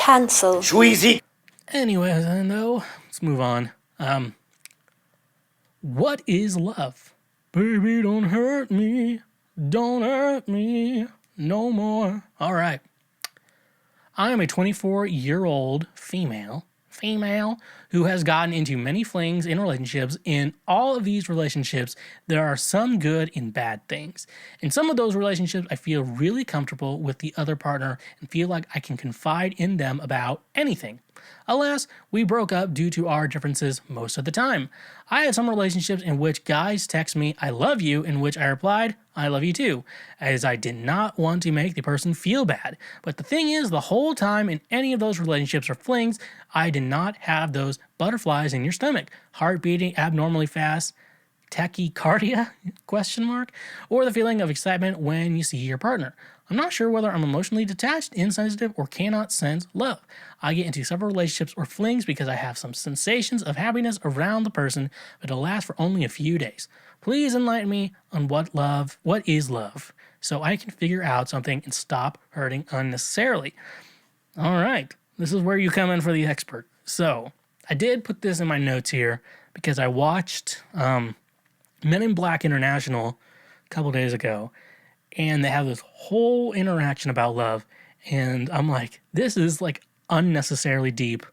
Cancel. Schweezy. Anyways, I know. Let's move on. What is love? Baby, don't hurt me. Don't hurt me no more. All right. I am a 24-year-old female who has gotten into many flings in relationships. In all of these relationships, there are some good and bad things. In some of those relationships, I feel really comfortable with the other partner and feel like I can confide in them about anything. Alas, we broke up due to our differences most of the time. I had some relationships in which guys text me, "I love you," in which I replied, "I love you too," as I did not want to make the person feel bad. But the thing is, the whole time in any of those relationships or flings, I did not have those butterflies in your stomach, heart beating abnormally fast, tachycardia, or the feeling of excitement when you see your partner. I'm not sure whether I'm emotionally detached, insensitive, or cannot sense love. I get into several relationships or flings because I have some sensations of happiness around the person, but it'll last for only a few days. Please enlighten me on what is love, so I can figure out something and stop hurting unnecessarily. All right, this is where you come in for the expert. So, I did put this in my notes here because I watched Men in Black International a couple days ago, and they have this whole interaction about love, and I'm like, this is like unnecessarily deep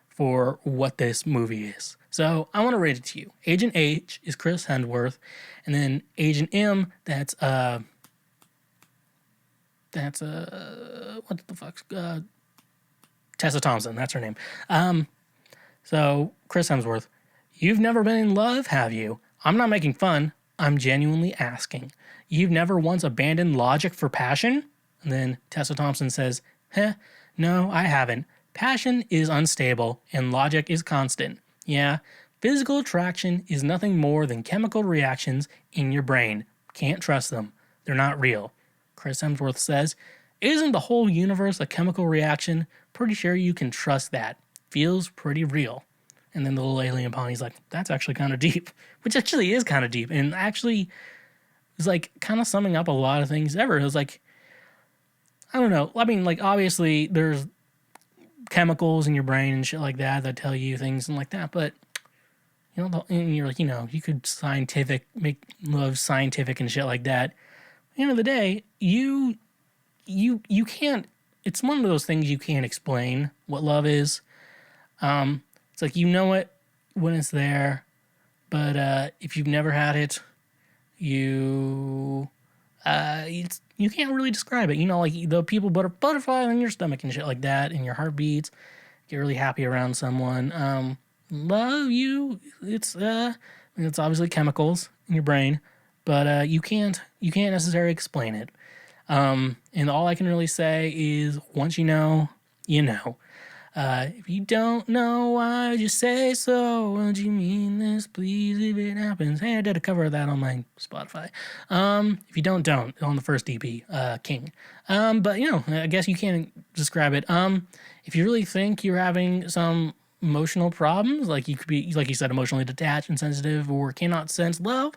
for what this movie is. So I want to rate it to you. Agent H is Chris Hemsworth, and then Agent M, that's what the fuck? Tessa Thompson, that's her name. So Chris Hemsworth, you've never been in love, have you? I'm not making fun. I'm genuinely asking. You've never once abandoned logic for passion? And then Tessa Thompson says, no, I haven't. Passion is unstable and logic is constant. Yeah, physical attraction is nothing more than chemical reactions in your brain. Can't trust them. They're not real. Chris Hemsworth says, isn't the whole universe a chemical reaction? Pretty sure you can trust that. Feels pretty real. And then the little alien Bonnie's like, that's actually kind of deep. Which actually is kind of deep. And actually is like kind of summing up a lot of things ever. It was like, I don't know. I mean, like, obviously there's chemicals in your brain and shit like that tell you things and like that. But, you know, and you're like, you know, you could make love scientific and shit like that. At the end of the day, you can't, it's one of those things you can't explain what love is. It's like, you know it when it's there, but if you've never had it, you can't really describe it. You know, like the people butterflies in your stomach and shit like that, and your heart beats, get really happy around someone. Love you. It's obviously chemicals in your brain, but you can't necessarily explain it. And all I can really say is once you know, you know. If you don't know, why would you say so? Would you mean this, please, if it happens? Hey, I did a cover of that on my Spotify. If you don't on the first EP, King. But, you know, I guess you can't describe it. If you really think you're having some emotional problems, like you could be, like you said, emotionally detached, insensitive, or cannot sense love,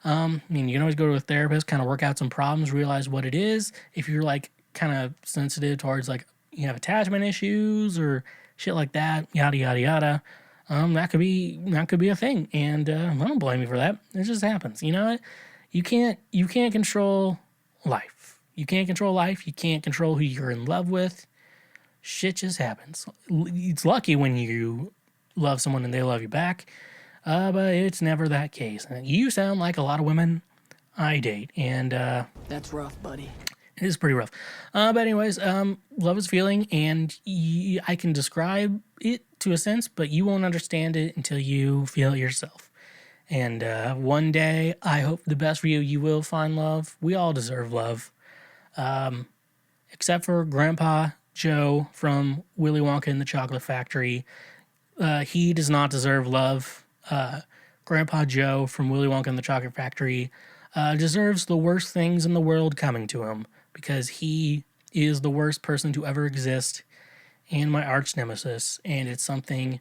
I mean, you can always go to a therapist, kind of work out some problems, realize what it is. If you're, like, kind of sensitive towards, like, you have attachment issues or shit like that, yada yada yada. That could be a thing, and I don't blame you for that. It just happens. You know what? You can't control life. You can't control life. You can't control who you're in love with. Shit just happens. It's lucky when you love someone and they love you back, but it's never that case. And you sound like a lot of women I date, and that's rough, buddy. it is pretty rough. But anyways, love is feeling, and I can describe it to a sense, but you won't understand it until you feel it yourself. And one day, I hope the best for you. You will find love. We all deserve love. Except for Grandpa Joe from Willy Wonka and the Chocolate Factory. He does not deserve love. Grandpa Joe from Willy Wonka and the Chocolate Factory deserves the worst things in the world coming to him, because he is the worst person to ever exist and my arch nemesis, and it's something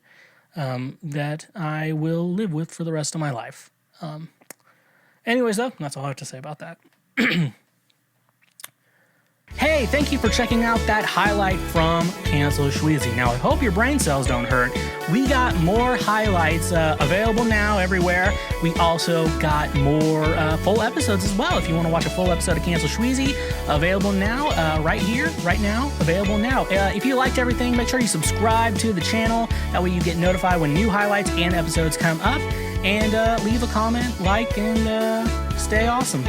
that I will live with for the rest of my life. Anyways, though, that's all I have to say about that. Hey, thank you for checking out that highlight from Cancel Schweezy. Now, I hope your brain cells don't hurt. We got more highlights available now everywhere. We also got more full episodes as well. If you want to watch a full episode of Cancel Schweezy, available now, right here, right now, available now. If you liked everything, make sure you subscribe to the channel. That way you get notified when new highlights and episodes come up. And leave a comment, like, and stay awesome.